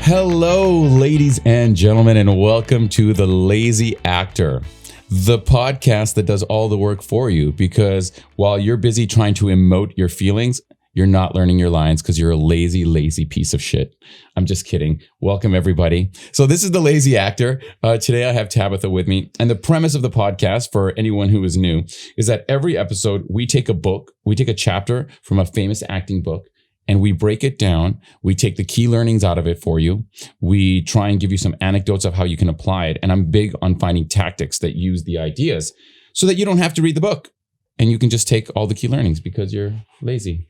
Hello, ladies and gentlemen, and welcome to The Lazy Actor, the podcast that does all the work for you, because while you're busy trying to emote your feelings, you're not learning your lines because you're a lazy piece of shit. I'm just kidding. Welcome, everybody. So this is The Lazy Actor. Today I have Tabitha with me. And the premise of the podcast, for anyone who is new, is that every episode we take a chapter from a famous acting book, and we break it down. We take the key learnings out of it for you. We try and give you some anecdotes of how you can apply it. And I'm big on finding tactics that use the ideas so that you don't have to read the book and you can just take all the key learnings because you're lazy,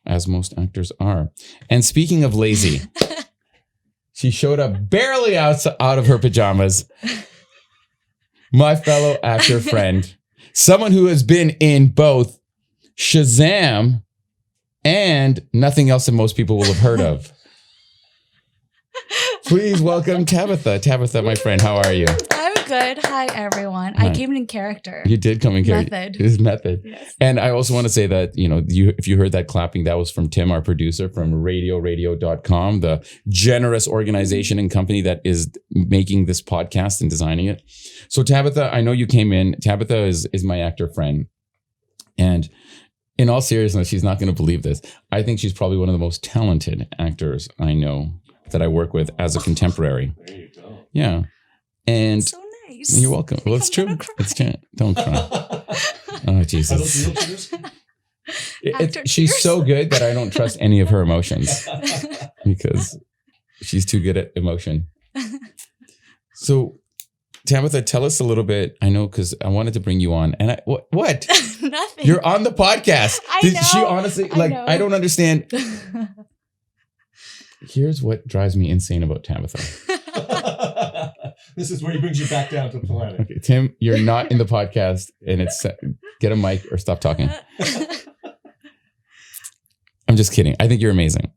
as most actors are. And speaking of lazy, she showed up barely out of her pajamas. My fellow actor friend, someone who has been in both Shazam and nothing else that most people will have heard of. Please welcome Tabitha. Tabitha, my friend, how are you? I'm good. Hi, everyone. Hi. I came in character. You did come in character. Method. It is method. Yes. And I also want to say that, if you heard that clapping, that was from Tim, our producer from radioradio.com, the generous organization and company that is making this podcast and designing it. So Tabitha, I know you came in. Tabitha is my actor friend. And in all seriousness, she's not going to believe this. I think she's probably one of the most talented actors I know that I work with as a contemporary. There you go. Yeah. And So nice. you're welcome. Well, it's true. It's true. Don't cry. Oh, Jesus. She's so good that I don't trust any of her emotions because she's too good at emotion. So, Tabitha, tell us a little bit. I know because I wanted to bring you on. And what? Nothing. You're on the podcast. I know. She honestly, I don't understand. Here's what drives me insane about Tabitha. This is where he brings you back down to the planet. Okay, Tim, you're not in the podcast, and it's get a mic or stop talking. I'm just kidding. I think you're amazing.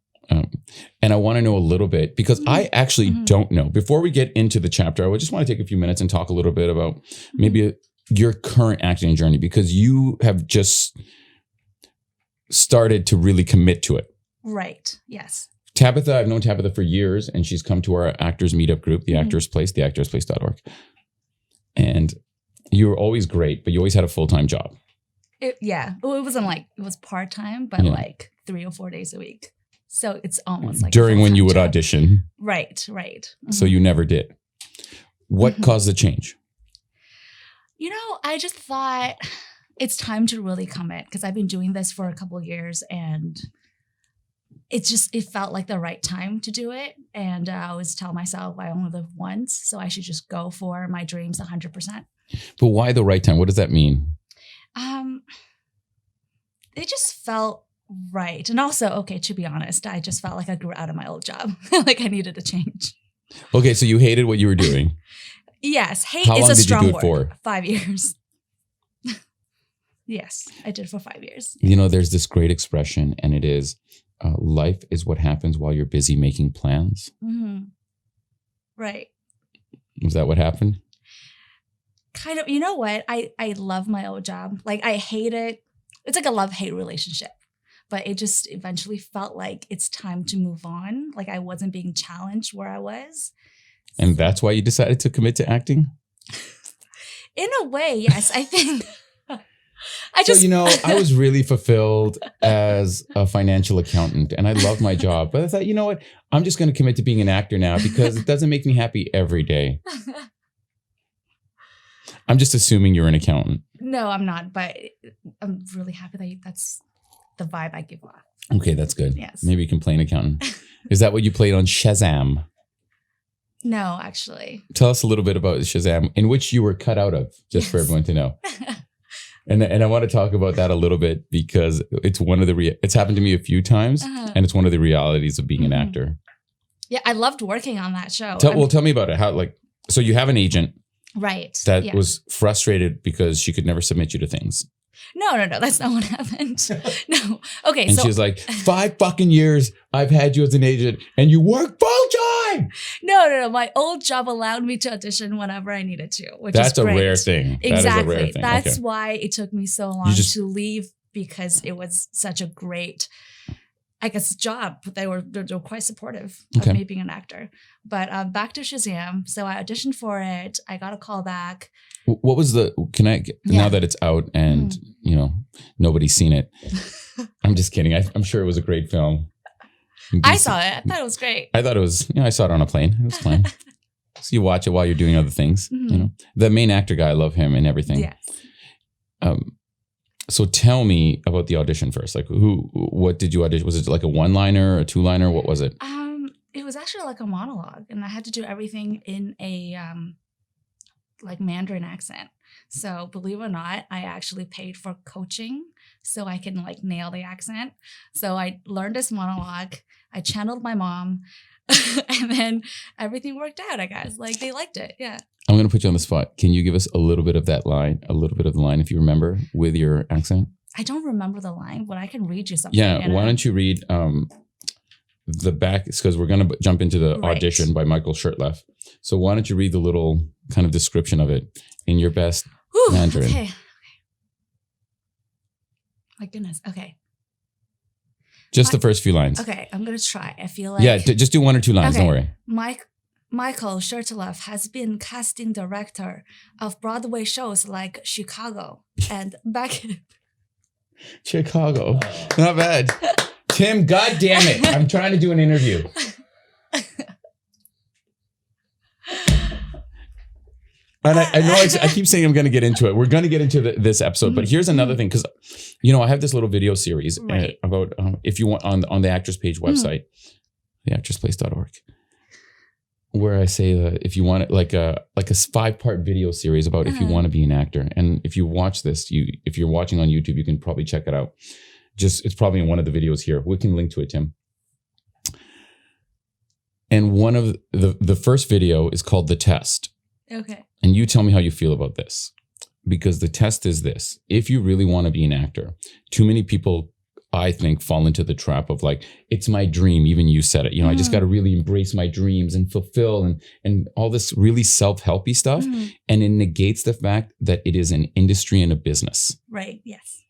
And I want to know a little bit because I actually don't know. Before we get into the chapter, I would just want to take a few minutes and talk a little bit about maybe your current acting journey, because you have just started to really commit to it. Right. Yes. Tabitha, I've known Tabitha for years, and she's come to our actors meetup group, the Actors Place, theactorsplace.org. And you were always great, but you always had a full-time job. Well, it wasn't it was part-time, but 3 or 4 days a week. So it's almost like during when you would audition. Right. Mm-hmm. So you never did. What caused the change? I just thought it's time to really commit because I've been doing this for a couple of years and it felt like the right time to do it. And I always tell myself I only live once, so I should just go for my dreams 100%. But why the right time? What does that mean? It just felt right. And also, to be honest, I just felt like I grew out of my old job. Like I needed a change. Okay, so you hated what you were doing. Yes. Hate How is long a did strong you do it word. for? 5 years. Yes, I did it for 5 years. There's this great expression, and it is, life is what happens while you're busy making plans. Mm-hmm. Right. Was that what happened? Kind of. You know what? I love my old job. I hate it. It's like a love-hate relationship. But it just eventually felt like it's time to move on. Like I wasn't being challenged where I was. And that's why you decided to commit to acting? In a way, yes. I think. I was really fulfilled as a financial accountant and I love my job. But I thought, you know what? I'm just going to commit to being an actor now because it doesn't make me happy every day. I'm just assuming you're an accountant. No, I'm not. But I'm really happy that that's the vibe I give off. Okay, that's good. Yes. Maybe you can play an accountant. Is that what you played on Shazam? No, actually. Tell us a little bit about Shazam, in which you were cut out of, just for everyone to know. And I want to talk about that a little bit because it's one of it's happened to me a few times, and it's one of the realities of being an actor. Yeah, I loved working on that show. Tell me about it. How so you have an agent, right? That was frustrated because she could never submit you to things. No, that's not what happened. No. Okay, and she was like, 5 fucking years I've had you as an agent and you work full time. No. My old job allowed me to audition whenever I needed to, which That's is great. a rare thing. Exactly. That is a rare thing. That's why it took me so long to leave because it was such a great I guess, job. They're quite supportive Okay. of me being an actor. But back to Shazam. So I auditioned for it. I got a call back. What was now Yeah. that it's out and, nobody's seen it. I'm just kidding. I'm sure it was a great film. I saw it. I thought it was great. I thought it was, I saw it on a plane. It was fine. So you watch it while you're doing other things, Mhm. The main actor guy, I love him and everything. Yes. So tell me about the audition first. Like what did you audition? Was it like a one-liner, a two-liner? What was it? It was actually like a monologue, and I had to do everything in a like Mandarin accent. So believe it or not, I actually paid for coaching so I can like nail the accent. So I learned this monologue. I channeled my mom, and then everything worked out. I guess like they liked it. Yeah. I'm going to put you on the spot. Can you give us a little bit of that line, a little bit of the line, if you remember, with your accent? I don't remember the line, but I can read you something. Yeah. Why don't you read the back? Because we're going to jump into the Right. Audition by Michel Shurtleff. So why don't you read the little kind of description of it in your best Whew, Mandarin? Okay. My goodness. Okay. Just the first few lines. Okay. I'm going to try. I feel like. Yeah. Just do one or two lines. Okay. Don't worry. Michel Shurtleff has been casting director of Broadway shows like Chicago and back. Chicago. Not bad. Tim, God damn it. I'm trying to do an interview. And I know I keep saying I'm going to get into it. We're going to get into this episode, but here's another thing, because I have this little video series Right. about if you want on the Actors Page website, theactorsplace.org, where I say that if you want it, like a 5-part video series about if you want to be an actor, and if you watch this, if you're watching on YouTube, you can probably check it out. It's probably in one of the videos here. We can link to it, Tim. And one of the first video is called The Test. Okay. And you tell me how you feel about this, because the test is this: if you really want to be an actor, too many people, I think, fall into the trap of like, it's my dream. Even you said it, I just got to really embrace my dreams and fulfill and all this really self-helpy stuff. And it negates the fact that it is an industry and a business. Right. Yes.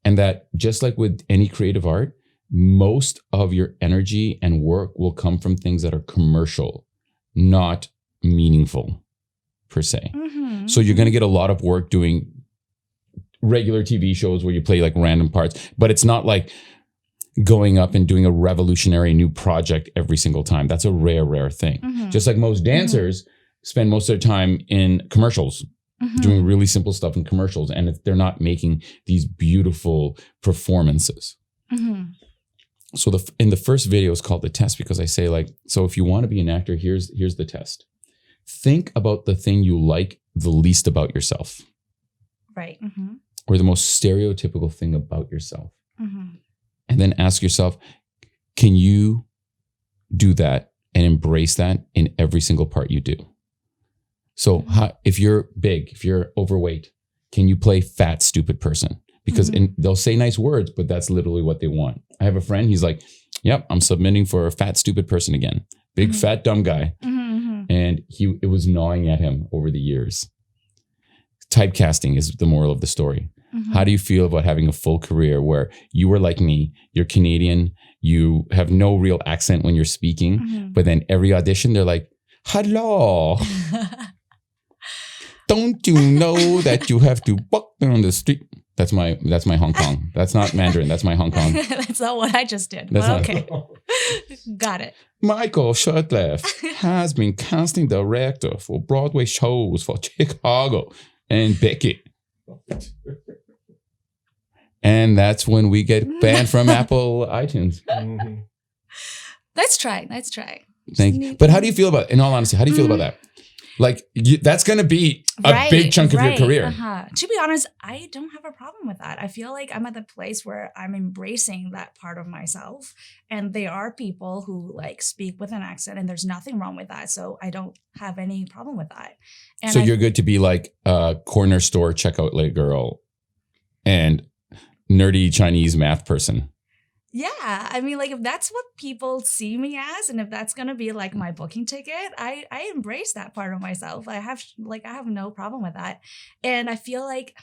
And that just like with any creative art, most of your energy and work will come from things that are commercial, not meaningful per se. So you're going to get a lot of work doing regular TV shows where you play like random parts, but it's not like going up and doing a revolutionary new project every single time. That's a rare thing. Just like most dancers spend most of their time in commercials, doing really simple stuff in commercials, and they're not making these beautiful performances. So in the first video is called The Test, because I say like, so if you want to be an actor, here's the test. Think about the thing you like the least about yourself. Right. Or the most stereotypical thing about yourself. And then ask yourself, can you do that and embrace that in every single part you do? So if you're big, if you're overweight, can you play fat, stupid person? Because and they'll say nice words, but that's literally what they want. I have a friend, he's like, yep, I'm submitting for a fat, stupid person again. Big, fat, dumb guy. And it was gnawing at him over the years. Typecasting is the moral of the story. How do you feel about having a full career where you were like me, you're Canadian, you have no real accent when you're speaking, but then every audition they're like, hello. Don't you know that you have to walk down the street? That's my Hong Kong. That's not Mandarin. That's my Hong Kong. That's not what I just did. That's But not- okay. Got it. Michel Shurtleff has been casting director for Broadway shows for Chicago and Beckett. And that's when we get banned from Apple iTunes. Let's try. Thank you. But how do you feel about, in all honesty, how do you feel about that? Like, that's going to be a big chunk of your career. To be honest, I don't have a problem with that. I feel like I'm at the place where I'm embracing that part of myself. And there are people who like speak with an accent, and there's nothing wrong with that. So I don't have any problem with that. And So you're good to be like a corner store checkout late girl and nerdy Chinese math person. Yeah, I mean, like if that's what people see me as, and if that's gonna be like my booking ticket, I embrace that part of myself. I have no problem with that, and I feel like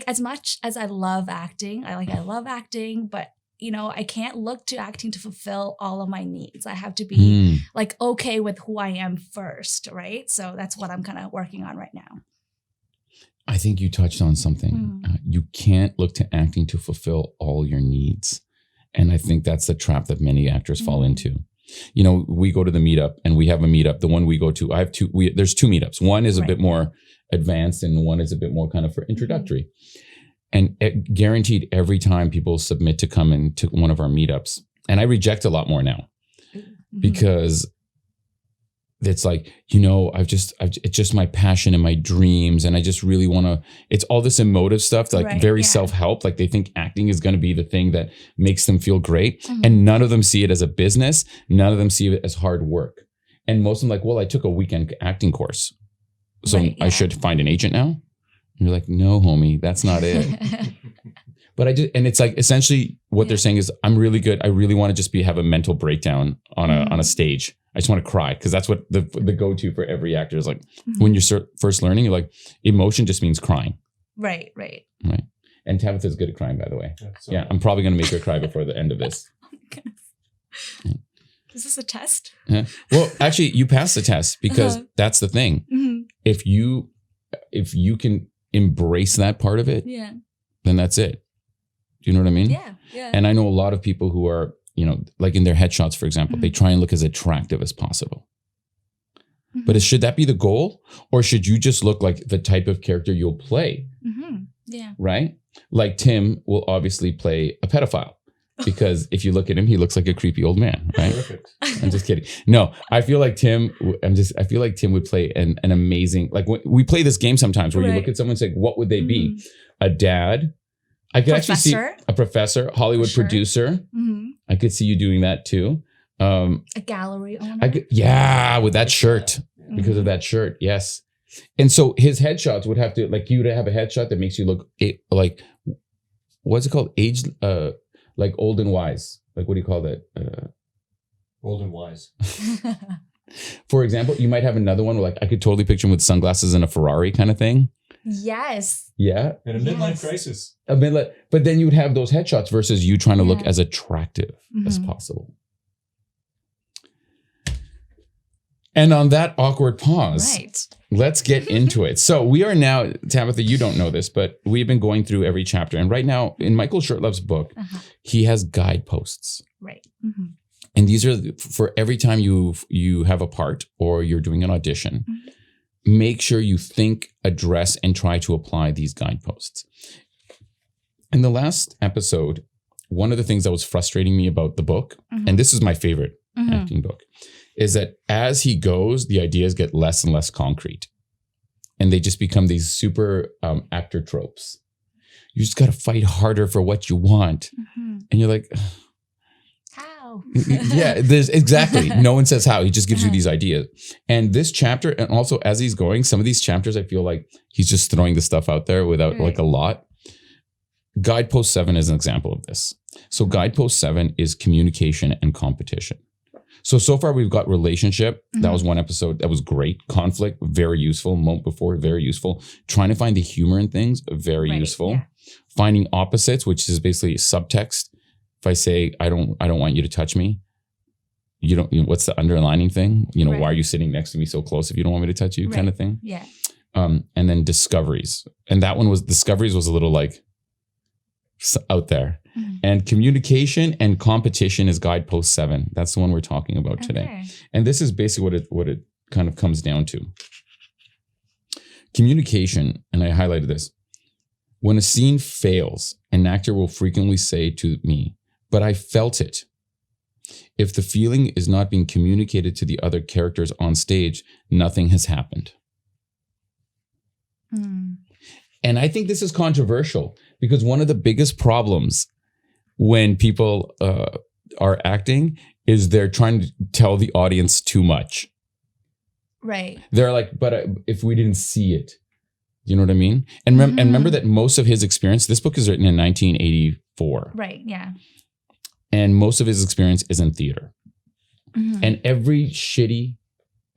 as much as I love acting, I love acting, but I can't look to acting to fulfill all of my needs. I have to be like okay with who I am first, right? So that's what I'm kind of working on right now. I think you touched on something. You can't look to acting to fulfill all your needs. And I think that's the trap that many actors fall into. We go to the meetup and we have a meetup. The one we go to, there's two meetups. One is a bit more advanced and one is a bit more kind of for introductory. And guaranteed every time people submit to come into one of our meetups, and I reject a lot more now because it's like, it's just my passion and my dreams. And I just really want to, it's all this emotive stuff, like very self-help. Like they think acting is going to be the thing that makes them feel great. And none of them see it as a business. None of them see it as hard work. And most of them like, well, I took a weekend acting course. So I should find an agent now. And you're like, no, homie, that's not it. But and it's like, essentially what they're saying is I'm really good. I really want to just have a mental breakdown on a stage. I just want to cry because that's what the go-to for every actor is like. When you're first learning, you're like, emotion just means crying. Right. And Tabitha's good at crying, by the way. I'm probably going to make her cry before the end of this. Oh my goodness. Is this a test? Well, actually, you passed the test because that's the thing. If you can embrace that part of it, then that's it. Do you know what I mean? Yeah. And I know a lot of people who are, like in their headshots, for example, they try and look as attractive as possible. But should that be the goal? Or should you just look like the type of character you'll play? Yeah. Right? Like Tim will obviously play a pedophile. Because if you look at him, he looks like a creepy old man, right? Perfect. I'm just kidding. No, I feel like Tim would play an amazing, like we play this game sometimes where you look at someone and say, what would they be? A dad. I could actually see a professor, Hollywood producer. I could see you doing that too. A gallery owner. With that shirt, because of that shirt. Yes. And so his headshots would have to, like, you would have a headshot that makes you look like, what's it called? Aged, like old and wise. Like, what do you call that? Old and wise. For example, you might have another one where, like, I could totally picture him with sunglasses and a Ferrari kind of thing. Yes. Yeah. And a midlife crisis. But then you would have those headshots versus you trying to look as attractive as possible. And on that awkward pause, let's get into it. So we are now, Tabitha, you don't know this, but we've been going through every chapter. And right now in Michel Shurtleff's book, he has guideposts. Right. And these are for every time you have a part or you're doing an audition, make sure you think, address, and try to apply these guideposts. In the last episode, one of the things that was frustrating me about the book, and this is my favorite acting book, is that as he goes, the ideas get less and less concrete. And they just become these super actor tropes. You just got to fight harder for what you want. And you're like, how? There's exactly. No one says how. He just gives you these ideas. And this chapter, and also as he's going, some of these chapters, I feel like he's just throwing the stuff out there without like a lot. Guidepost 7 is an example of this. So Guidepost 7 is communication and competition. So far we've got relationship. That was one episode. That was great. Conflict, very useful. Moment before, very useful. Trying to find the humor in things, very useful. Yeah. Finding opposites, which is basically subtext. If I say, I don't want you to touch me, you don't, what's the underlining thing? Why are you sitting next to me so close if you don't want me to touch you, kind of thing? Yeah. And then discoveries. And that one was, discoveries was a little like out there. And communication and competition is Guidepost 7. That's the one we're talking about today. And this is basically what it kind of comes down to. Communication, and I highlighted this. When a scene fails, an actor will frequently say to me, but I felt it. If the feeling is not being communicated to the other characters on stage, nothing has happened. And I think this is controversial because one of the biggest problems when people are acting is they're trying to tell the audience too much. Right. They're like, but if we didn't see it, you know what I mean? And, and remember that most of his experience, this book is written in 1984. Right, yeah. And most of his experience is in theater. And every shitty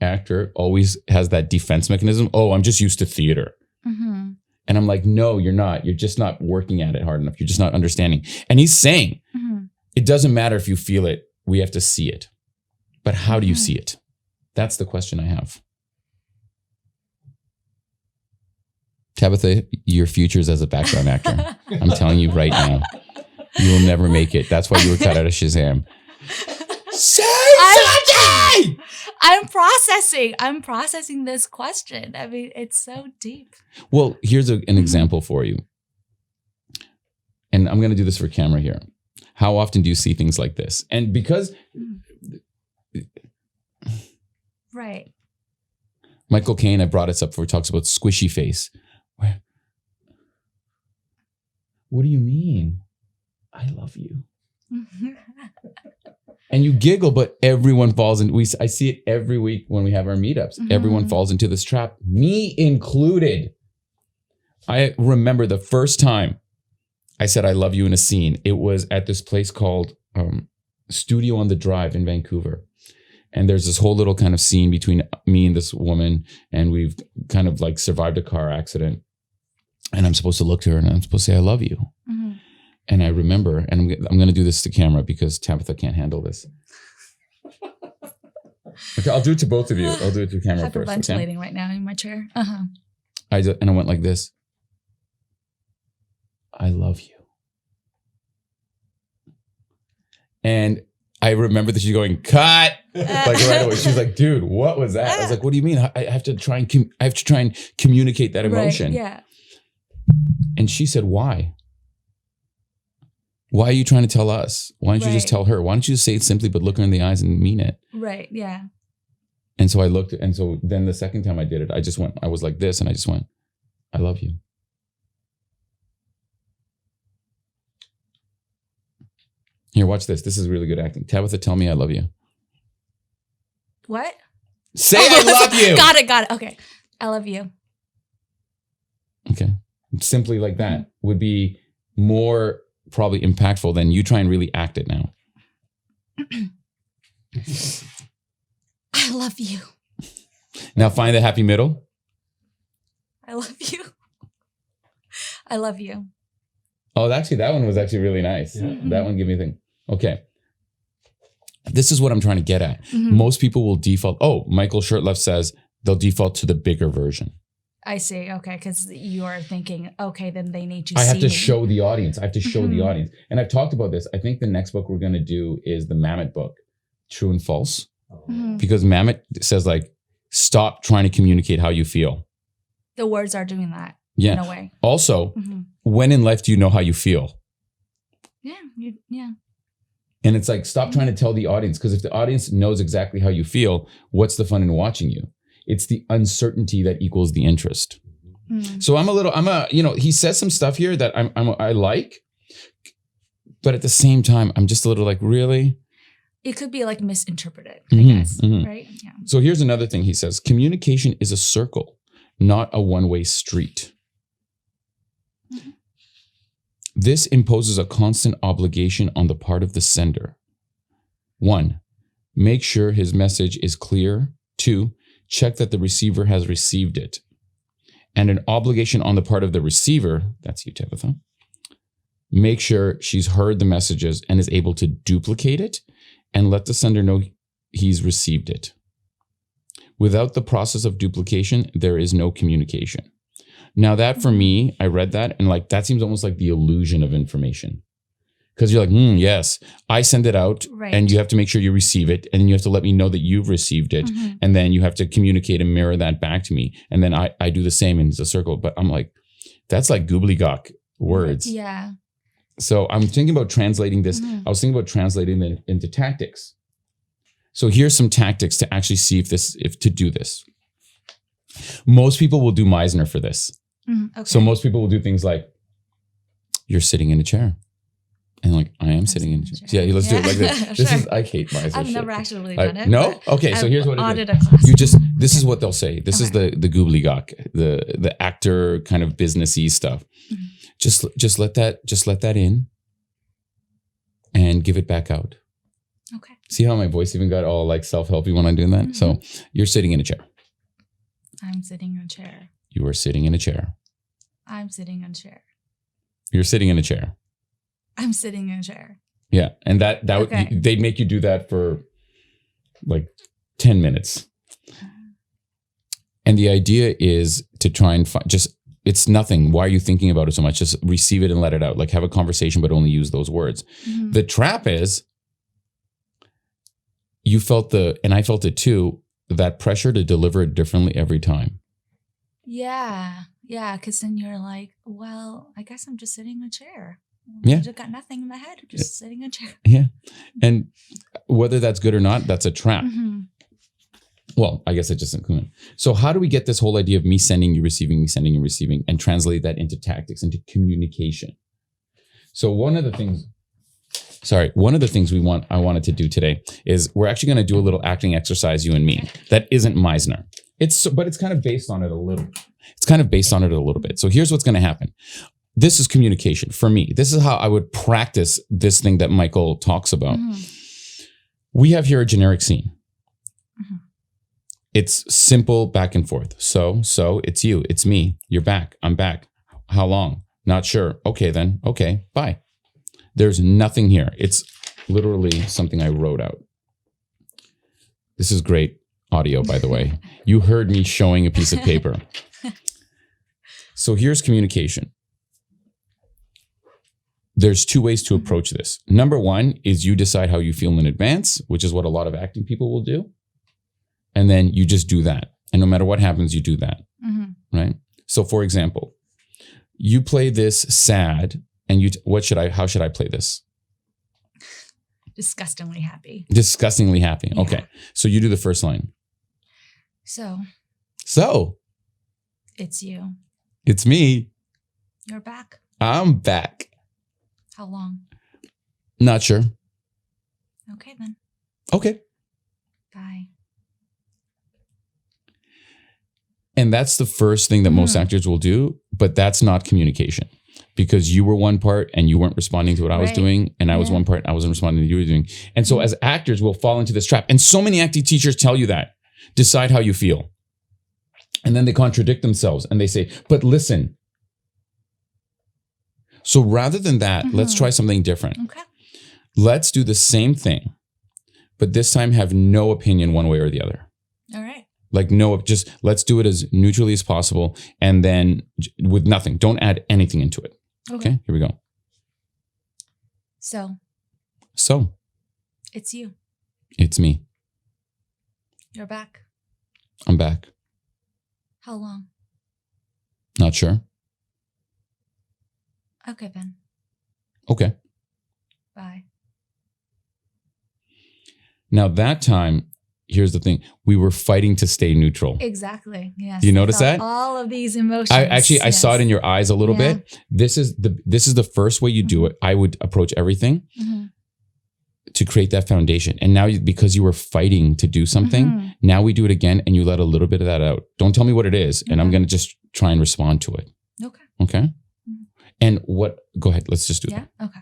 actor always has that defense mechanism. Oh, I'm just used to theater. And I'm like, no, you're not. You're just not working at it hard enough. You're just not understanding. And he's saying, it doesn't matter if you feel it. We have to see it. But how do you see it? That's the question I have. Tabitha, your future is as a background actor. I'm telling you right now. You will never make it. That's why you were cut out of Shazam. Say something! I'm processing this question. I mean, it's so deep. Well, here's an example for you. And I'm going to do this for camera here. How often do you see things like this? And because... Right. Michael Caine, I brought this up before, he talks about squishy face. What do you mean? I love you. And you giggle, but everyone falls in. I see it every week when we have our meetups. Everyone falls into this trap, me included. I remember the first time I said I love you in a scene. It was at this place called Studio on the Drive in Vancouver. And there's this whole little kind of scene between me and this woman, and we've kind of like survived a car accident. And I'm supposed to look to her and I'm supposed to say, I love you. And I remember, and I'm going to do this to camera because Tabitha can't handle this. Okay, I'll do it to both of you. I'll do it to camera first. I'm hyperventilating right now in my chair. I went like this. I love you. And I remember that she's going, cut. Like right away. She's like, dude, what was that? I was like, what do you mean? I have to try and communicate that emotion. Right, yeah. And she said, why? Why are you trying to tell us? Why don't you just tell her? Why don't you say it simply, but look her in the eyes and mean it? Right, yeah. And so I looked, and so then the second time I did it, I was like this, and I just went, I love you. Here, watch this. This is really good acting. Tabitha, tell me I love you. What? Say I love you. Got it. Okay. I love you. Okay. Simply like that would be more probably impactful than you try and really act it now. I love you. Now find the happy middle. I love you. I love you. Oh, actually, that one was actually really nice. Yeah. That one gave me a thing. Okay. This is what I'm trying to get at. Most people will default. Oh, Michel Shurtleff says they'll default to the bigger version. I see. Okay. Because you are thinking, okay, then they need to I see have to me. show the audience. I have to show the audience. And I've talked about this. I think the next book we're going to do is the Mamet book, True and False. Because Mamet says like, stop trying to communicate how you feel. The words are doing that in a way. Also, when in life do you know how you feel? Yeah. And it's like, stop trying to tell the audience, because if the audience knows exactly how you feel, what's the fun in watching you? It's the uncertainty that equals the interest. So he says some stuff here that I like, but at the same time, I'm just a little like, really? It could be like misinterpreted, I guess, right? Yeah. So here's another thing he says. Communication is a circle, not a one-way street. This imposes a constant obligation on the part of the sender. 1, make sure his message is clear. 2, check that the receiver has received it. And an obligation on the part of the receiver, that's you, Tabitha, make sure she's heard the messages and is able to duplicate it and let the sender know he's received it. Without the process of duplication, there is no communication. Now that for me, I read that and like, that seems almost like the illusion of information. Because you're like, yes, I send it out and you have to make sure you receive it. And then you have to let me know that you've received it. And then you have to communicate and mirror that back to me. And then I do the same in the circle. But I'm like, that's like gobbledygook words. Yeah. So I'm thinking about translating this. I was thinking about translating it into tactics. So here's some tactics to actually see if to do this. Most people will do Meisner for this. Okay. So most people will do things like, you're sitting in a chair. And like, I am sitting in a chair. Yeah, let's do it like this. This is, I hate Meisner. I've never actually really done it. No? Okay, so here's what it is. This is what they'll say. This is the gobbledygook, the actor kind of businessy stuff. Just let that in and give it back out. Okay. See how my voice even got all like self-helpy when I'm doing that? So you're sitting in a chair. I'm sitting in a chair. You are sitting in a chair. I'm sitting in a chair. You're sitting in a chair. I'm sitting in a chair. Yeah. And that Okay. they'd make you do that for like 10 minutes. And the idea is to try and find it's nothing. Why are you thinking about it so much? Just receive it and let it out. Like have a conversation, but only use those words. Mhm. The trap is you felt and I felt it too, that pressure to deliver it differently every time. Yeah. Yeah. Because then you're like, well, I guess I'm just sitting in a chair. Yeah. I just got nothing in my head. Just sitting in a chair. Yeah. And whether that's good or not, that's a trap. Mm-hmm. Well, I guess it just included. So how do we get this whole idea of me sending, you receiving, me sending, you receiving, and translate that into tactics, into communication? So one of the things I wanted to do today is we're actually going to do a little acting exercise, you and me, that isn't Meisner. But it's kind of based on it a little. It's kind of based on it a little bit. So here's what's going to happen. This is communication for me. This is how I would practice this thing that Michael talks about. Mm-hmm. We have here a generic scene. Mm-hmm. It's simple back and forth. So it's you, it's me. You're back. I'm back. How long? Not sure. Okay, then. Okay, bye. There's nothing here. It's literally something I wrote out. This is great audio, by the way. You heard me showing a piece of paper. So here's communication. There's two ways to approach this. Number one is you decide how you feel in advance, which is what a lot of acting people will do. And then you just do that. And no matter what happens, you do that. Mm-hmm. Right? So for example, you play this sad and how should I play this? Disgustingly happy. Disgustingly happy. Yeah. Okay. So you do the first line. So. It's you. It's me. You're back. I'm back. How long? Not sure. Okay, then. Okay. Bye. And that's the first thing that most actors will do, but that's not communication because you were one part and you weren't responding to what I was doing. And I was one part, I wasn't responding to what you were doing. And so as actors, we'll fall into this trap. And so many acting teachers tell you that. Decide how you feel. And then they contradict themselves and they say, but listen. So rather than that, let's try something different. Okay. Let's do the same thing, but this time have no opinion one way or the other. All right. Like, no, just let's do it as neutrally as possible. And then with nothing, don't add anything into it. Okay, here we go. So. It's you. It's me. You're back. I'm back. How long? Not sure. Okay, then. Okay. Bye. Now that time, here's the thing. We were fighting to stay neutral. Exactly. Yes. Do you notice that? All of these emotions. I saw it in your eyes a little bit. This is the first way you do it. I would approach everything to create that foundation. And now because you were fighting to do something, now we do it again and you let a little bit of that out. Don't tell me what it is. And I'm going to just try and respond to it. Okay. Okay. And go ahead. Let's just do that. Yeah. Okay.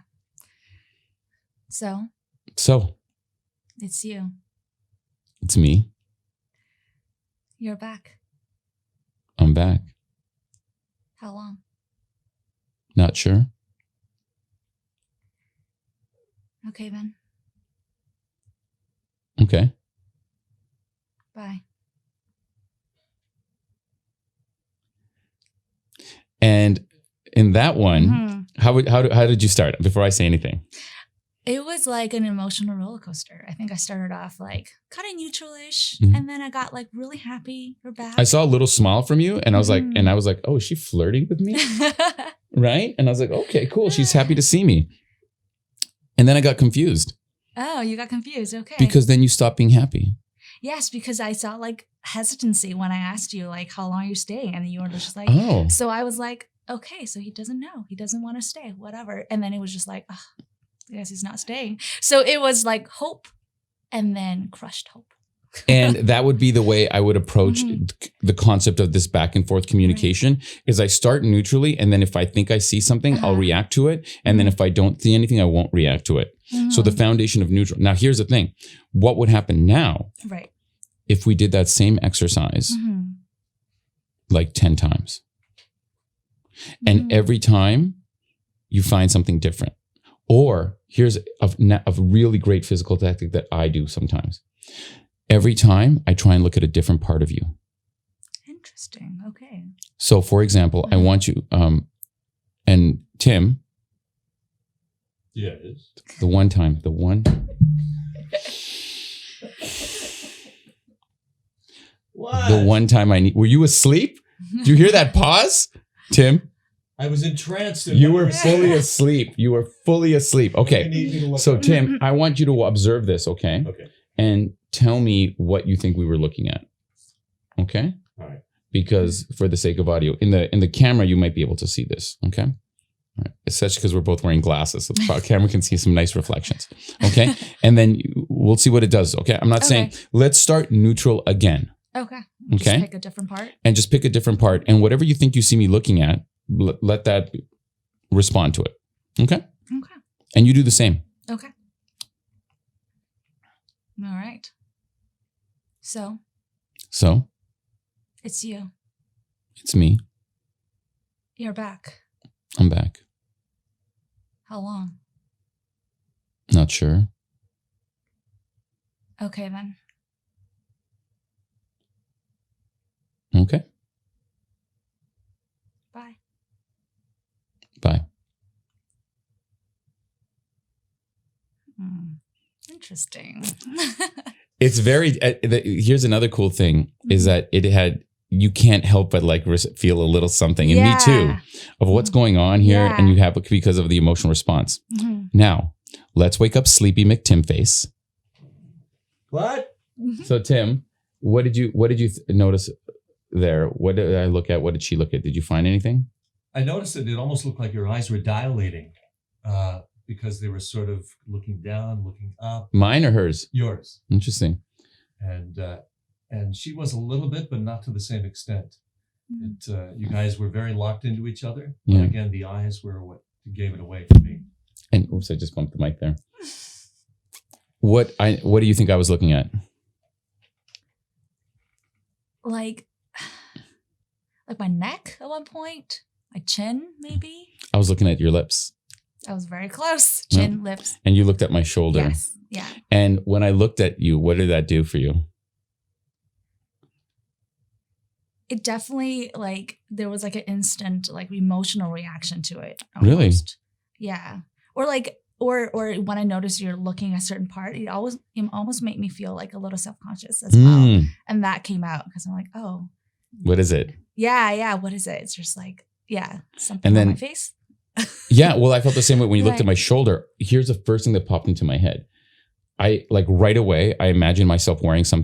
So. It's you. It's me. You're back. I'm back. How long? Not sure. Okay, then. Okay. Bye. And in that one, how did you start before I say anything? It was like an emotional roller coaster. I think I started off like kind of neutral-ish, and then I got like really happy. You're back. I saw a little smile from you, and I was like, oh, is she flirting with me? Right? And I was like, okay, cool. She's happy to see me. And then I got confused. Oh, you got confused. Okay. Because then you stopped being happy. Yes, because I saw like hesitancy when I asked you like, how long are you staying? And you were just like, oh. So I was like, okay, so he doesn't know. He doesn't want to stay, whatever. And then it was just like, oh, I guess he's not staying. So it was like hope and then crushed hope. And that would be the way I would approach the concept of this back and forth communication is I start neutrally. And then if I think I see something, I'll react to it. And then if I don't see anything, I won't react to it. So the foundation of neutral. Now, here's the thing. What would happen now if we did that same exercise like 10 times? And every time you find something different. Or here's a really great physical tactic that I do sometimes. Every time I try and look at a different part of you. Interesting. Okay. So for example, I want you, and Tim. Yeah, it is. The one. What? The one time were you asleep? Do you hear that pause? Tim? I was entranced. You were fully asleep. You were fully asleep. Okay. So Tim, I want you to observe this, okay? Okay. And tell me what you think we were looking at. Okay? All right. Because for the sake of audio, in the camera, you might be able to see this, okay? All right. Especially because we're both wearing glasses. So the camera can see some nice reflections, okay? And then we'll see what it does, okay? I'm not saying, let's start neutral again. Okay. Okay. Just pick a different part. And just pick a different part. And whatever you think you see me looking at, let that respond to it. Okay? Okay. And you do the same. Okay. All right. So? It's you. It's me. You're back. I'm back. How long? Not sure. Okay, then. Okay. Bye. Bye. Interesting. It's very, here's another cool thing is that you can't help but like feel a little something, and me too, of what's going on here. Yeah. And you have, because of the emotional response. Now, let's wake up Sleepy McTimface. What? So Tim, what did you notice there? What did I look at? What did she look at? Did you find anything? I noticed that it almost looked like your eyes were dilating because they were sort of looking down, looking up. Mine or hers? Yours. Interesting. And she was a little bit, but not to the same extent. You guys were very locked into each other. Yeah. But again, the eyes were what gave it away for me. And oops, I just bumped the mic there. What do you think I was looking at? Like my neck at one point, my chin, maybe. I was looking at your lips. I was very close. Chin, lips. And you looked at my shoulder. Yes. Yeah. And when I looked at you, what did that do for you? It definitely, like, there was like an instant like emotional reaction to it. Really? Almost. Yeah. Or like, or when I noticed you're looking at a certain part, it almost made me feel like a little self-conscious as well. And that came out because I'm like, oh. What is it? Yeah. What is it? It's just like, something and then, on my face. Yeah. Well, I felt the same way when you looked at my shoulder. Here's the first thing that popped into my head. I like right away, I imagined myself wearing some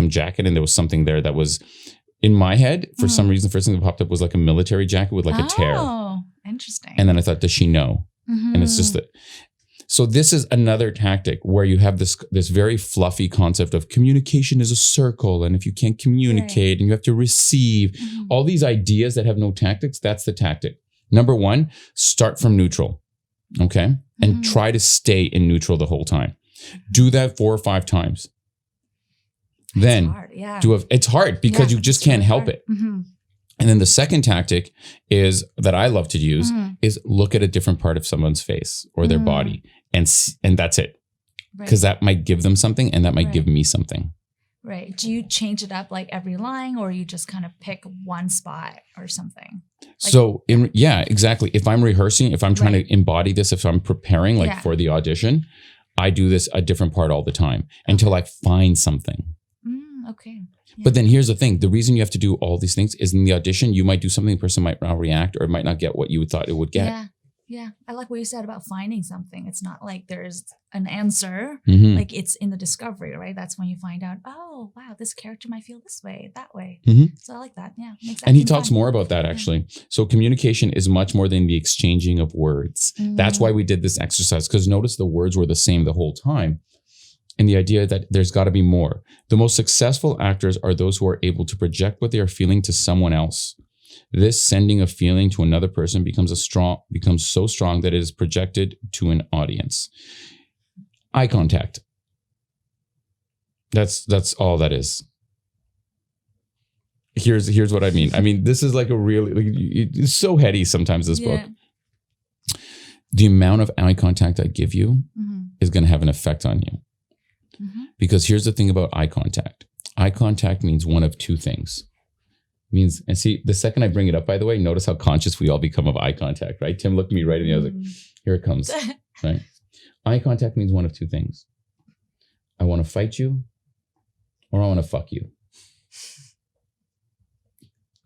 jacket, and there was something there that was in my head. For some reason, the first thing that popped up was like a military jacket with like a tear. Oh, interesting. And then I thought, does she know? And it's just that. So this is another tactic where you have this very fluffy concept of communication is a circle. And if you can't communicate and you have to receive all these ideas that have no tactics, that's the tactic. Number one, start from neutral. Okay. And try to stay in neutral the whole time. Do that 4 or 5 times. Then it's hard, it's hard because you just can't help it. And then the second tactic is that I love to use is look at a different part of someone's face or their body, and that's it. Because that might give them something, and that might give me something. Right. Do you change it up like every line, or you just kind of pick one spot or something? Like, so exactly. If I'm rehearsing, if I'm trying to embody this, if I'm preparing for the audition, I do this a different part all the time until I find something. Okay. Yeah. But then here's the thing. The reason you have to do all these things is in the audition, you might do something, the person might not react, or it might not get what you thought it would get. Yeah. I like what you said about finding something. It's not like there's an answer. Like it's in the discovery, right? That's when you find out, oh, wow, this character might feel this way, that way. So I like that. Yeah. And he talks more about that actually. So communication is much more than the exchanging of words. That's why we did this exercise, because notice the words were the same the whole time. And the idea that there's got to be more. The most successful actors are those who are able to project what they are feeling to someone else. This sending a feeling to another person becomes so strong that it is projected to an audience. Eye contact. That's all that is. Here's what I mean. I mean, this is like a really, it's so heady sometimes, this book. the amount of eye contact I give you Mm-hmm. is going to have an effect on you. Mm-hmm. Because here's the thing about eye contact. Eye contact means one of two things. Means, and see, the second I bring it up, by the way, notice how conscious we all become of eye contact, right? Tim looked me right in the eye, like, here it comes, right? Eye contact means one of two things. I want to fight you or I want to fuck you.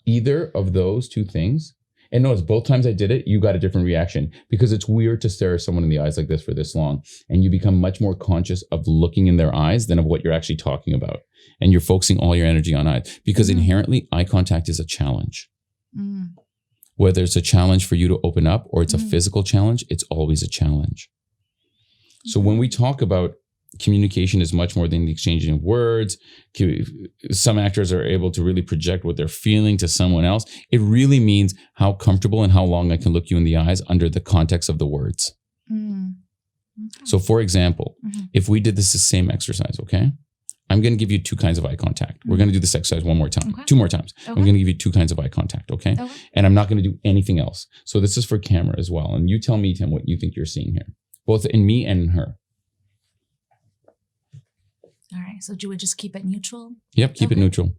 Either of those two things. And notice both times I did it, you got a different reaction because it's weird to stare at someone in the eyes like this for this long. And you become much more conscious of looking in their eyes than of what you're actually talking about. And you're focusing all your energy on eyes because inherently eye contact is a challenge. Mm. Whether it's a challenge for you to open up or it's a physical challenge, it's always a challenge. So when we talk about communication is much more than the exchanging of words. Some actors are able to really project what they're feeling to someone else. It really means how comfortable and how long I can look you in the eyes under the context of the words. Mm. Okay. So for example, if we did this the same exercise, okay? I'm going to give you two kinds of eye contact. We're going to do this exercise one more time, two more times. I'm going to give you two kinds of eye contact, okay? And I'm not going to do anything else. So this is for camera as well. And you tell me, Tim, what you think you're seeing here, both in me and in her. All right. So do we just keep it neutral? Yep. Keep it neutral.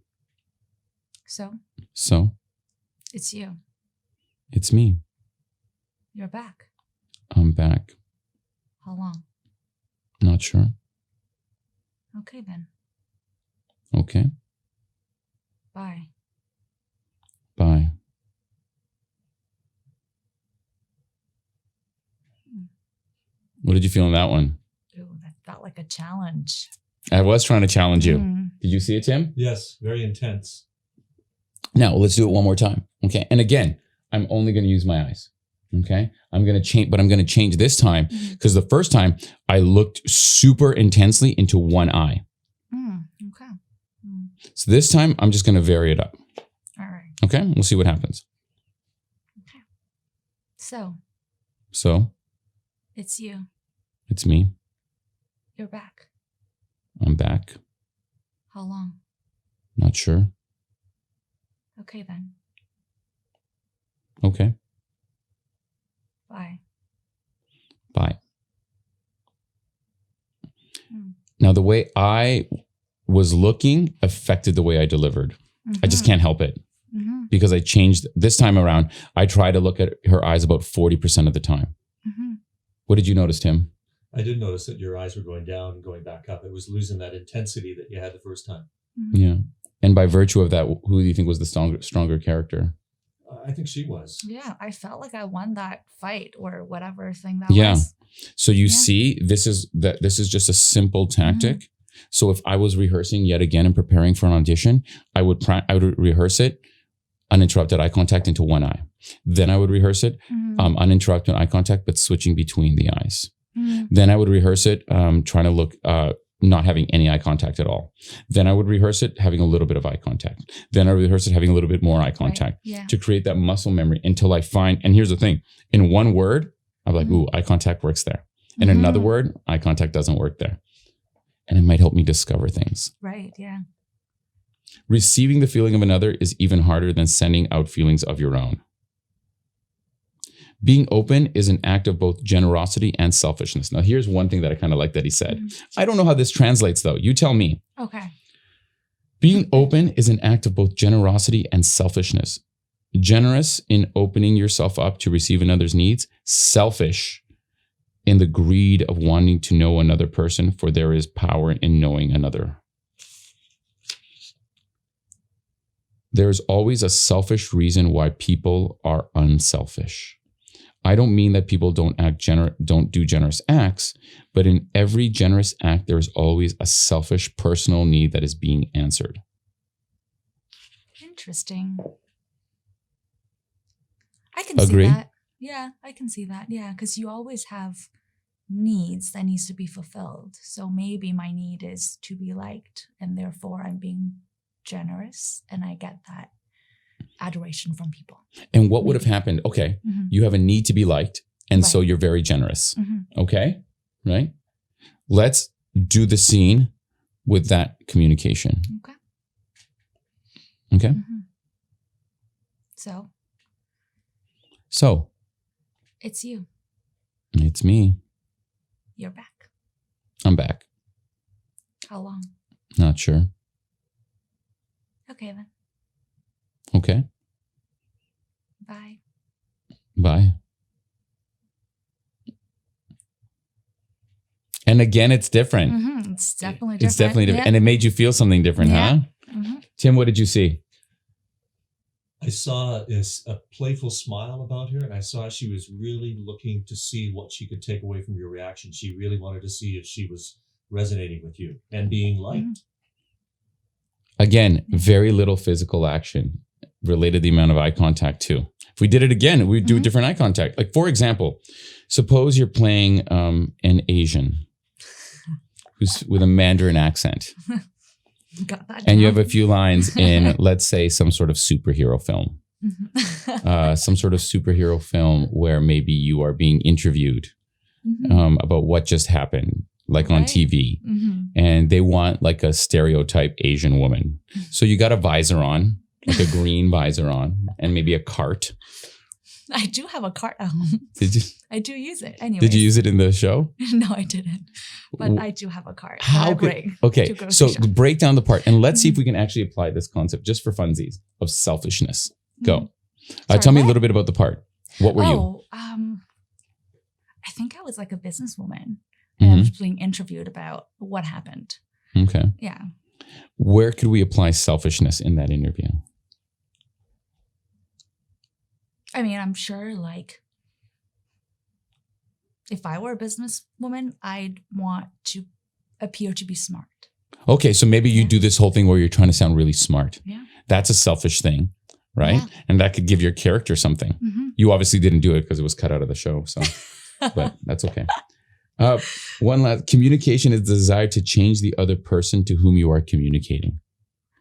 So it's you. It's me. You're back. I'm back. How long? Not sure. Okay, then. Okay. Bye. Bye. What did you feel in that one? Ooh, that felt like a challenge. I was trying to challenge you. Did you see it, Tim? Yes, very intense. Now, let's do it one more time. Okay. And again, I'm only going to use my eyes. Okay. I'm going to change, but I'm going to change this time because the first time I looked super intensely into one eye. Okay. So this time I'm just going to vary it up. All right. Okay. We'll see what happens. Okay. So it's you. It's me. You're back. I'm back. How long? Not sure. Okay, then. Okay. Bye. Bye. Now, the way I was looking affected the way I delivered. I just can't help it because I changed. This time around, I try to look at her eyes about 40% of the time. What did you notice, Tim? I did notice that your eyes were going down and going back up. It was losing that intensity that you had the first time. Yeah. And by virtue of that, who do you think was the stronger character? I think she was. Yeah, I felt like I won that fight or whatever thing that was. So you see, this is just a simple tactic. So if I was rehearsing yet again and preparing for an audition, I would rehearse it, uninterrupted eye contact into one eye. Then I would rehearse it, uninterrupted eye contact, but switching between the eyes. Then I would rehearse it, trying to look, not having any eye contact at all. Then I would rehearse it, having a little bit of eye contact. Then I would rehearse it, having a little bit more eye contact to create that muscle memory until I find, and here's the thing, in one word, I'm like, ooh, eye contact works there. In another word, eye contact doesn't work there. And it might help me discover things. Right, yeah. Receiving the feeling of another is even harder than sending out feelings of your own. Being open is an act of both generosity and selfishness. Now, here's one thing that I kind of like that he said. I don't know how this translates, though. You tell me. Okay. Being open is an act of both generosity and selfishness. Generous in opening yourself up to receive another's needs. Selfish in the greed of wanting to know another person, for there is power in knowing another. There's always a selfish reason why people are unselfish. I don't mean that people don't do generous acts, but in every generous act, there is always a selfish personal need that is being answered. Interesting. I can Agree? see that. Yeah, I can see that. Yeah, because you always have needs that needs to be fulfilled. So maybe my need is to be liked, and therefore I'm being generous, and I get that adoration from people. And what would have happened? Okay, you have a need to be liked, and so you're very generous. Okay, right? Let's do the scene with that communication. Okay. So So it's you. It's me. You're back. I'm back. How long? Not sure. Okay then. Okay. Bye. Bye. And again, it's different. Mm-hmm. It's definitely different. It's definitely different. Yeah. And it made you feel something different, huh? Mm-hmm. Tim, what did you see? I saw a playful smile about her, and I saw she was really looking to see what she could take away from your reaction. She really wanted to see if she was resonating with you and being liked. Again, very little physical action related to the amount of eye contact too. If we did it again, we'd do a different eye contact. Like, for example, suppose you're playing an Asian who's with a Mandarin accent. Got that And you down. have a few lines in, let's say, some sort of superhero film. Some sort of superhero film where maybe you are being interviewed about what just happened, like on TV. And they want like a stereotype Asian woman. So you got a visor on, like a green visor on, and maybe a cart. I do have a cart at home. Did you? I do use it. Anyway. Did you use it in the show? No, I didn't. But I do have a cart. How that I could, bring okay, to grocery so shop. break down the part and let's see if we can actually apply this concept just for funsies of selfishness. Go. Sorry, Tell me a what? little bit about the part. What were you? Oh, I think I was like a businesswoman and I was being interviewed about what happened. Okay. Yeah. Where could we apply selfishness in that interview? I mean, I'm sure like if I were a businesswoman, I'd want to appear to be smart. Okay, so maybe you do this whole thing where you're trying to sound really smart. Yeah. That's a selfish thing, right? Yeah. And that could give your character something. You obviously didn't do it because it was cut out of the show, so but that's okay. One last, communication is the desire to change the other person to whom you are communicating.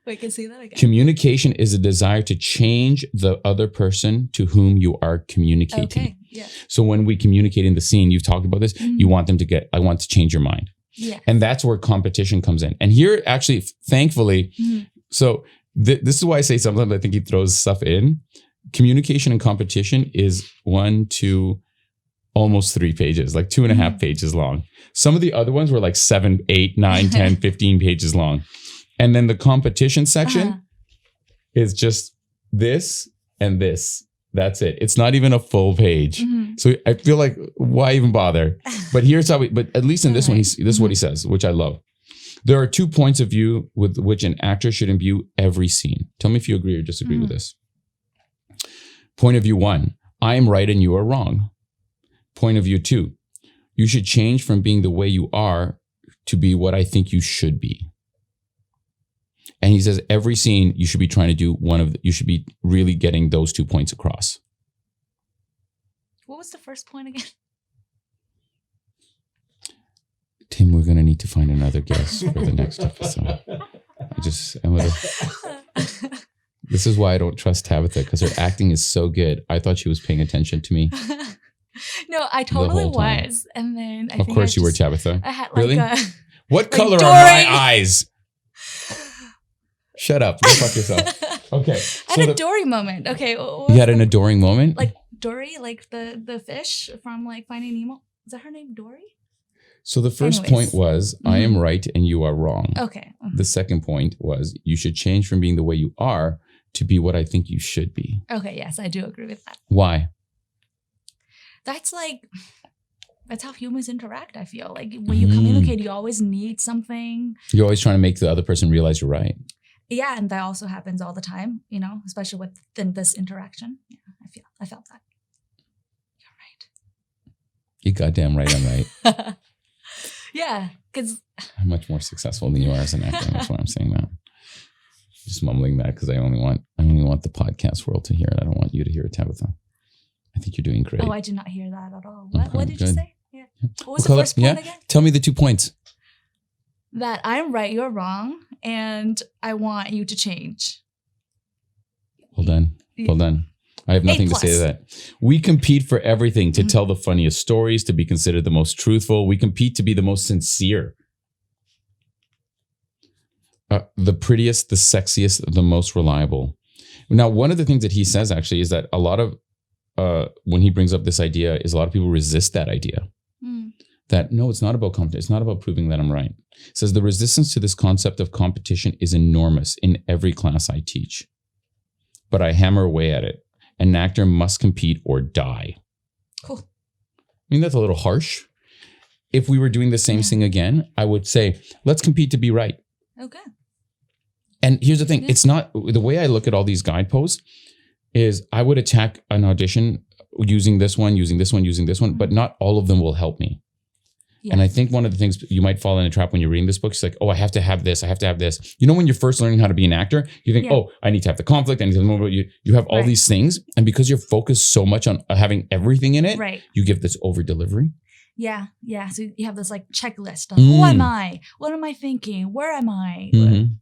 Wait, can you say that again? Communication is a desire to change the other person to whom you are communicating. Okay, yeah. So when we communicate in the scene, you've talked about this, you want them to get, I want to change your mind. Yeah. And that's where competition comes in. And here, actually, thankfully, so this is why I say sometimes I think he throws stuff in. Communication and competition is 1, 2, almost 3 pages, like 2.5 pages long. Some of the other ones were like 7, 8, 9, 10, 15 pages long. And then the competition section is just this and this. That's it. It's not even a full page. So I feel like, why even bother? But here's how but at least in this one, this is what he says, which I love. There are 2 points of view with which an actor should imbue every scene. Tell me if you agree or disagree with this. Point of view 1, I am right and you are wrong. Point of view 2, you should change from being the way you are to be what I think you should be. And he says every scene you should be trying to do you should be really getting those 2 points across. What was the first point again? Tim, we're going to need to find another guest for the next episode. This is why I don't trust Tabitha, because her acting is so good. I thought she was paying attention to me. No, I totally whole time. was. And then Of course you were, Tabitha. I had like Really? like What color Dory. are my eyes? Shut up. Go fuck yourself. Okay. I had a Dory moment. Okay. what You was had an the- adoring moment? like Dory, like the fish from like Finding Nemo. Is that her name, Dory? So the first Anyways. point was, I am right and you are wrong. Okay. The second point was, you should change from being the way you are to be what I think you should be. Okay. Yes, I do agree with that. Why? That's how humans interact. I feel like when you communicate, you always need something. You're always trying to make the other person realize you're right. Yeah, and that also happens all the time. You know, especially within this interaction. Yeah, I felt that. You're goddamn right, I'm right. You're right. Yeah, because I'm much more successful than you are as an actor. That's why I'm saying that. Just mumbling that because I only want the podcast world to hear it. I don't want you to hear it, Tabitha. I think you're doing great. I did not hear that at all. Okay, What did you good. say? Yeah. What was the first point again? Tell me the 2 points. That I'm right, you're wrong, and I want you to change. Well done. Well done. I have nothing to say to that. We compete for everything, to tell the funniest stories, to be considered the most truthful. We compete to be the most sincere. The prettiest, the sexiest, the most reliable. Now, one of the things that he says actually is that a lot of when he brings up this idea is a lot of people resist that idea. That no, it's not about competition. It's not about proving that I'm right. It says the resistance to this concept of competition is enormous in every class I teach. But I hammer away at it. An actor must compete or die. Cool. I mean, that's a little harsh. If we were doing the same thing again, I would say, let's compete to be right. Okay. And here's the thing. It's not, the way I look at all these guideposts is I would attack an audition using this one, but not all of them will help me. Yeah. And I think one of the things you might fall in a trap when you're reading this book is like, oh, I have to have this. You know, when you're first learning how to be an actor, you think, oh, I need to have the conflict. I need to know you have all these things. And because you're focused so much on having everything in it, you give this over delivery. Yeah. Yeah. So you have this like checklist of who am I? What am I thinking? Where am I?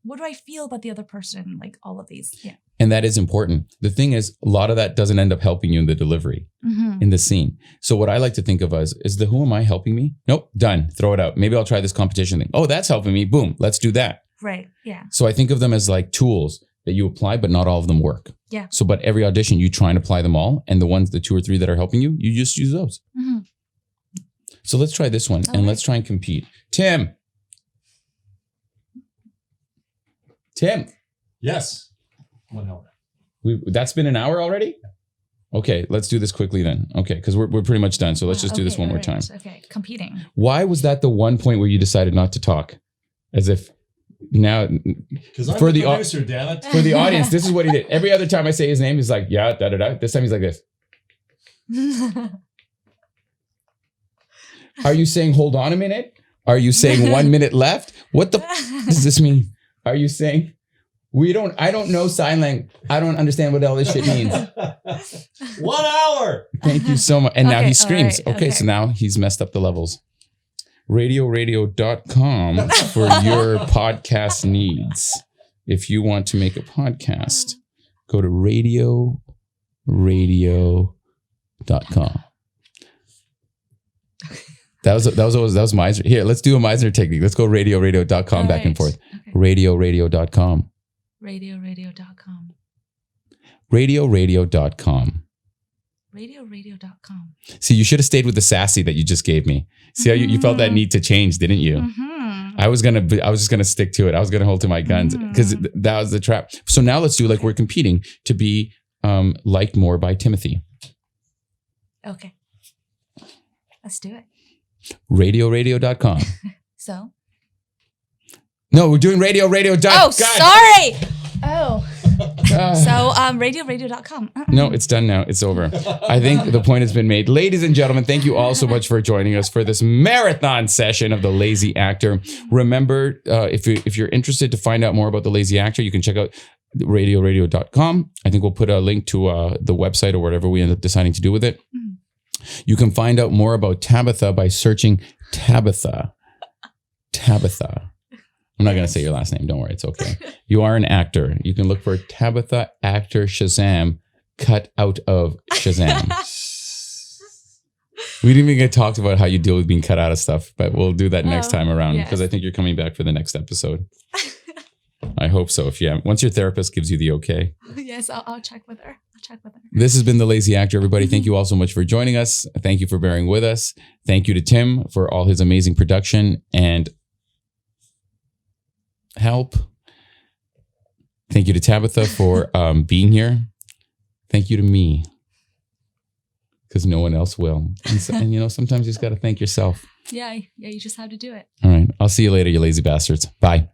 What do I feel about the other person? Like all of these. Yeah. And that is important. The thing is, a lot of that doesn't end up helping you in the delivery, in the scene. So what I like to think of as is the who am I helping me? Nope, done. Throw it out. Maybe I'll try this competition thing. Oh, that's helping me. Boom, let's do that. Right, yeah. So I think of them as like tools that you apply, but not all of them work. Yeah. So, but every audition, you try and apply them all. And the 2 or 3 that are helping you, you just use those. So let's try this one and let's try and compete. Tim. Yes. 1 hour. That's been an hour already? Okay, let's do this quickly then. Okay, because we're pretty much done. So let's just do this one more time. Okay, competing. Why was that the one point where you decided not to talk? As if now, because I'm the producer, damn it. For the audience, this is what he did. Every other time I say his name, he's like, yeah, da-da-da. This time he's like this. Are you saying, hold on a minute? Are you saying 1 minute left? What the does this mean? Are you saying... I don't know sign language. I don't understand what all this shit means. 1 hour. Thank you so much. And now he screams. Right, okay, so now he's messed up the levels. RadioRadio.com for your podcast needs. If you want to make a podcast, go to RadioRadio.com. That was Meisner. Here, let's do a Meisner technique. Let's go RadioRadio.com back and forth. Okay. RadioRadio.com. RadioRadio.com. RadioRadio.com. RadioRadio.com. See, you should have stayed with the sassy that you just gave me. See how you felt that need to change, didn't you? I was just gonna stick to it. I was gonna hold to my guns because that was the trap. So now let's do like we're competing to be liked more by Timothy. Okay. Let's do it. RadioRadio.com. So? No, we're doing RadioRadio.com. Oh, sorry. Oh. So, RadioRadio.com. No, it's done now. It's over. I think the point has been made. Ladies and gentlemen, thank you all so much for joining us for this marathon session of The Lazy Actor. Remember, if you're interested to find out more about The Lazy Actor, you can check out RadioRadio.com. I think we'll put a link to the website or whatever we end up deciding to do with it. You can find out more about Tabitha by searching Tabitha. I'm not going to say your last name. Don't worry. It's okay. You are an actor. You can look for Tabitha Actor Shazam cut out of Shazam. We didn't even get talked about how you deal with being cut out of stuff, but we'll do that next time around because I think you're coming back for the next episode. I hope so. Once your therapist gives you the okay. Yes, I'll check with her. This has been The Lazy Actor, everybody. Thank you all so much for joining us. Thank you for bearing with us. Thank you to Tim for all his amazing production and help. Thank you to Tabitha for being here. Thank you to me, because no one else will. And sometimes you just got to thank yourself. Yeah, you just have to do it. All right. I'll see you later, you lazy bastards. Bye.